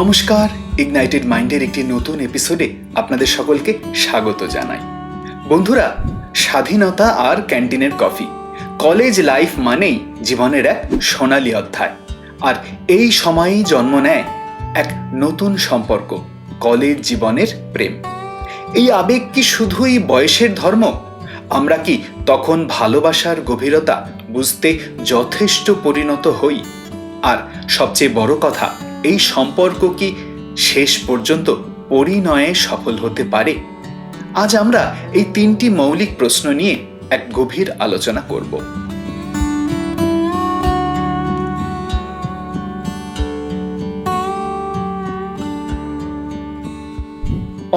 নমস্কার, ইগনাইটেড মাইন্ডের একটি নতুন এপিসোডে আপনাদের সকলকে স্বাগত জানাই। বন্ধুরা, স্বাধীনতা আর ক্যান্টিনের কফি, কলেজ লাইফ মানেই জীবনের এক সোনালী অধ্যায়। আর এই সময়েই জন্ম নেয় এক নতুন সম্পর্ক, কলেজ জীবনের প্রেম। এই আবেগ কি শুধুই বয়সের ধর্ম? আমরা কি তখন ভালোবাসার গভীরতা বুঝতে যথেষ্ট পরিণত হই? আর সবচেয়ে বড় কথা, এই সম্পর্ক কি শেষ পর্যন্ত পরিণয়ে সফল হতে পারে? আজ আমরা এই তিনটি মৌলিক প্রশ্ন নিয়ে এক গভীর আলোচনা করব।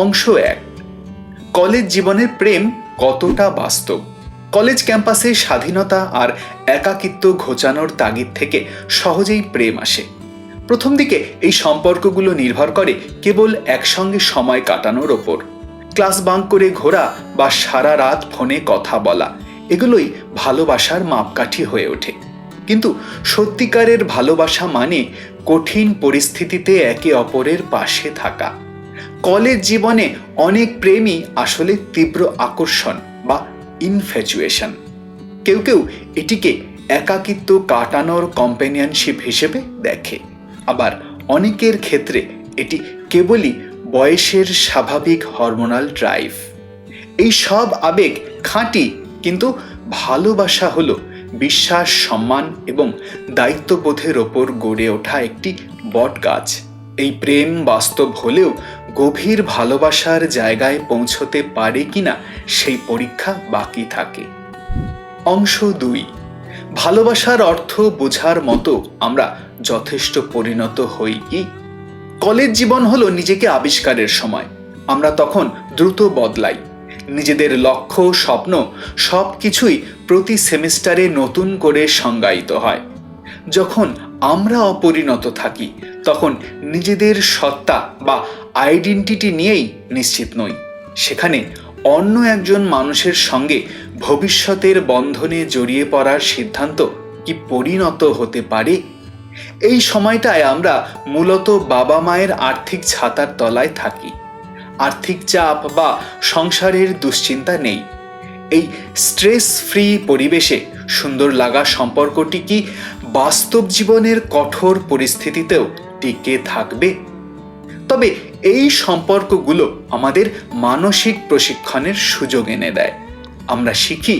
অংশ 1, কলেজ জীবনের প্রেম কতটা বাস্তব। কলেজ ক্যাম্পাসে স্বাধীনতা আর একাকিত্ব ঘোচানোর তাগিদ থেকে সহজেই প্রেম আসে। প্রথম দিকে এই সম্পর্কগুলো নির্ভর করে কেবল একসঙ্গে সময় কাটানোর ওপর। ক্লাস বাঙ্ক করে ঘোরা বা সারা রাত ফোনে কথা বলা, এগুলোই ভালোবাসার মাপকাঠি হয়ে ওঠে। কিন্তু সত্যিকারের ভালোবাসা মানে কঠিন পরিস্থিতিতে একে অপরের পাশে থাকা। কলেজ জীবনে অনেক প্রেমই আসলে তীব্র আকর্ষণ বা ইনফ্যাচুয়েশন। কেউ কেউ এটিকে একাকিত্ব কাটানোর কম্প্যানিয়নশিপ হিসেবে দেখে, আবার অনেকের ক্ষেত্রে এটি কেবলই বয়সের স্বাভাবিক হরমোনাল ড্রাইভ। এই সব আবেগ খাঁটি, কিন্তু ভালোবাসা হলো বিশ্বাস, সম্মান এবং দায়িত্ববোধের ওপর গড়ে ওঠা একটি বটগাছ। এই প্রেম বাস্তব হলেও গভীর ভালোবাসার জায়গায় পৌঁছতে পারে কিনা সেই পরীক্ষা বাকি থাকে। অংশ 2, ভালোবাসার অর্থ বোঝার মতো আমরা যথেষ্ট পরিণত হই কি? কলেজ জীবন হলো নিজেকে আবিষ্কারের সময়। আমরা তখন দ্রুত বদলাই। নিজেদের লক্ষ্য, স্বপ্ন সব কিছুই প্রতি সেমিস্টারে নতুন করে সংজ্ঞায়িত হয়। যখন আমরা অপরিণত থাকি তখন নিজেদের সত্তা বা আইডেন্টিটি নিয়েই নিশ্চিত নই। সেখানে অন্য একজন মানুষের সঙ্গে ভবিষ্যতের বন্ধনে জড়িয়ে পড়ার সিদ্ধান্ত কি পরিণত হতে পারে? এই সময়টায় আমরা মূলত বাবা মায়ের আর্থিক ছাতার তলায় থাকি। আর্থিক চাপ বা সংসারের দুশ্চিন্তা নেই। এই স্ট্রেস ফ্রি পরিবেশে সুন্দর লাগা সম্পর্কটি কি বাস্তব জীবনের কঠোর পরিস্থিতিতেও টিকে থাকবে? তবে এই সম্পর্কগুলো আমাদের মানসিক প্রশিক্ষণের সুযোগ এনে দেয়। আমরা শিখি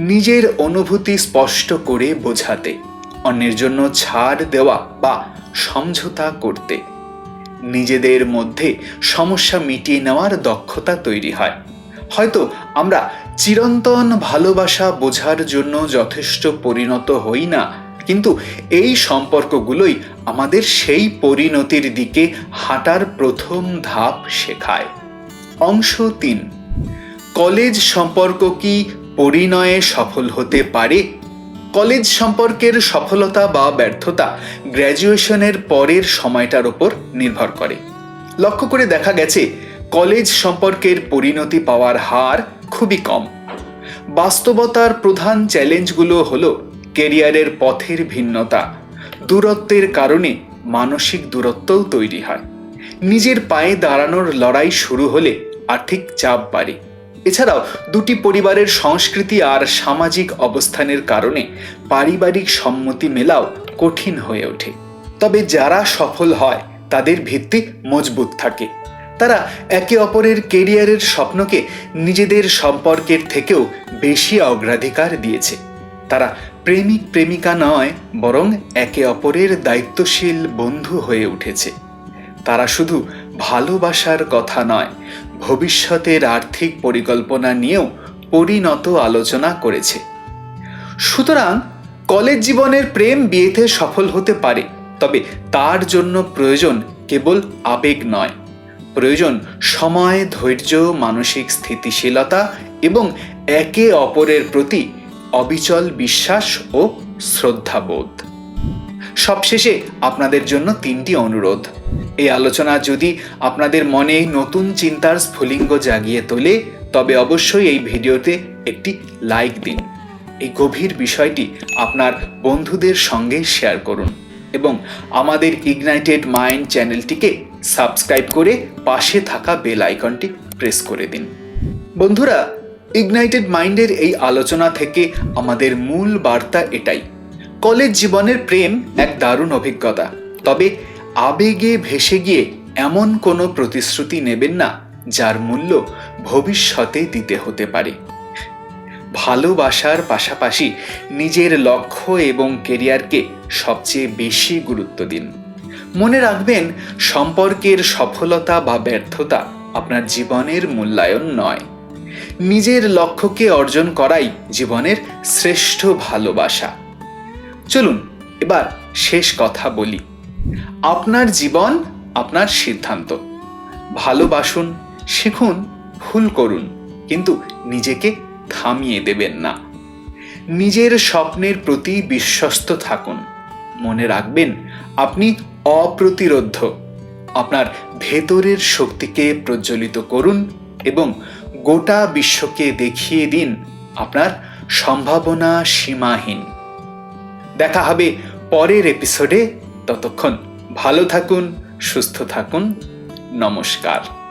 নিজের অনুভূতি স্পষ্ট করে বোঝাতে, অন্যের জন্য ছাড় দেওয়া বা সমঝোতা করতে। নিজেদের মধ্যে সমস্যা মিটিয়ে নেওয়ার দক্ষতা তৈরি হয়। হয়তো আমরা চিরন্তন ভালোবাসা বোঝার জন্য যথেষ্ট পরিণত হই না, কিন্তু এই সম্পর্কগুলোই আমাদের সেই পরিণতির দিকে হাঁটার প্রথম ধাপ শেখায়। অংশ 3, কলেজ সম্পর্ক কি পরিণয়ে সফল হতে পারে? কলেজ সম্পর্কের সফলতা বা ব্যর্থতা গ্র্যাজুয়েশনের পরের সময়টার উপর নির্ভর করে। লক্ষ্য করে দেখা গেছে কলেজ সম্পর্কের পরিণতি পাওয়ার হার খুবই কম। বাস্তবতার প্রধান চ্যালেঞ্জগুলো হলো কেরিয়ারের পথের ভিন্নতা, দূরত্বের কারণে মানসিক দূরত্বও তৈরি হয়। নিজের পায়ে দাঁড়ানোর লড়াই শুরু হলে আর্থিক চাপ বাড়ে। এছাড়াও দুটি পরিবারের সংস্কৃতি আর সামাজিক অবস্থানের কারণে পারিবারিক সম্মতি মেলাও কঠিন হয়ে ওঠে। তবে যারা সফল হয় তাদের ভিত্তি মজবুত থাকে। তারা একে অপরের কেরিয়ারের স্বপ্নকে নিজেদের সম্পর্কের থেকেও বেশি অগ্রাধিকার দিয়েছে। তারা প্রেমিক প্রেমিকা নয়, বরং একে অপরের দায়িত্বশীল বন্ধু হয়ে উঠেছে। তারা শুধু ভালোবাসার কথা নয়, ভবিষ্যতের আর্থিক পরিকল্পনা নিয়েও পরিণত আলোচনা করেছে। সুতরাং কলেজ জীবনের প্রেম বিয়েতে সফল হতে পারে, তবে তার জন্য প্রয়োজন কেবল আবেগ নয়, প্রয়োজন সময়, ধৈর্য, মানসিক স্থিতিশীলতা এবং একে অপরের প্রতি অবিচল বিশ্বাস ও শ্রদ্ধাবোধ। সবশেষে আপনাদের জন্য 3টি অনুরোধ। এই আলোচনা যদি আপনাদের মনে নতুন চিন্তার স্ফুলিঙ্গ জাগিয়ে তোলে, তবে অবশ্যই এই ভিডিওতে একটি লাইক দিন। এই গভীর বিষয়টি আপনার বন্ধুদের সঙ্গে শেয়ার করুন। এবং আমাদের ইগনাইটেড মাইন্ড চ্যানেলটিকে সাবস্ক্রাইব করে পাশে থাকা বেল আইকনটি প্রেস করে দিন। বন্ধুরা, ইগনাইটেড মাইন্ডের এই আলোচনা থেকে আমাদের মূল বার্তা এটাই: কলেজ জীবনের প্রেম এক দারুণ অভিজ্ঞতা, তবে আবেগে ভেসে গিয়ে এমন কোনো প্রতিশ্রুতি নেবেন না যার মূল্য ভবিষ্যতে দিতে হতে পারে। ভালোবাসার পাশাপাশি নিজের লক্ষ্য এবং কেরিয়ারকে সবচেয়ে বেশি গুরুত্ব দিন। মনে রাখবেন, সম্পর্কের সফলতা বা ব্যর্থতা আপনার জীবনের মূল্যায়ন নয়। নিজের লক্ষ্যকে অর্জন করাই জীবনের শ্রেষ্ঠ ভালোবাসা। চলুন এবার শেষ কথা বলি। আপনার জীবন আপনার সিদ্ধান্ত। ভালোবাসুন, শিখুন, ভুল করুন, কিন্তু নিজেকে থামিয়ে দেবেন না। নিজের স্বপ্নের প্রতি বিশ্বস্ত থাকুন। মনে রাখবেন, আপনি অপ্রতিরোধ্য। আপনার ভেতরের শক্তিকে প্রজ্বলিত করুন এবং গোটা বিশ্বকে দেখিয়ে দিন আপনার সম্ভাবনা সীমাহীন। দেখা হবে পরের এপিসোডে। ততক্ষণ ভালো থাকুন, সুস্থ থাকুন। নমস্কার।